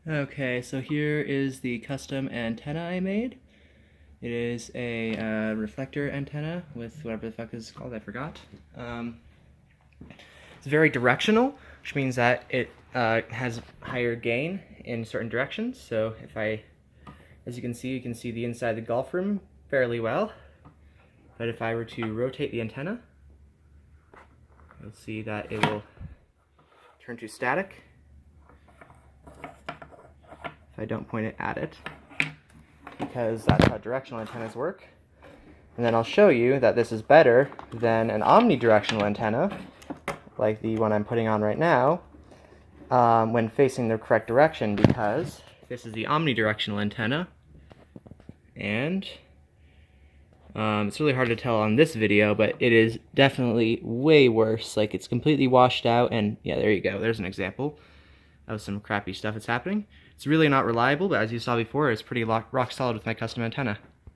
Okay, so here is the custom antenna I made. It is a reflector antenna with whatever the fuck is called, I forgot. It's very directional, which means that it has higher gain in certain directions. So as you can see the inside of the golf room fairly well. But if I were to rotate the antenna, you'll see that it will turn to static if I don't point it at it, because that's how directional antennas work. And then I'll show you that this is better than an omnidirectional antenna, like the one I'm putting on right now, when facing the correct direction, because this is the omnidirectional antenna, and it's really hard to tell on this video, but it is definitely way worse. Like, it's completely washed out, and yeah, there you go. There's an example of some crappy stuff that's happening. It's really not reliable, but as you saw before, it's pretty rock solid with my custom antenna.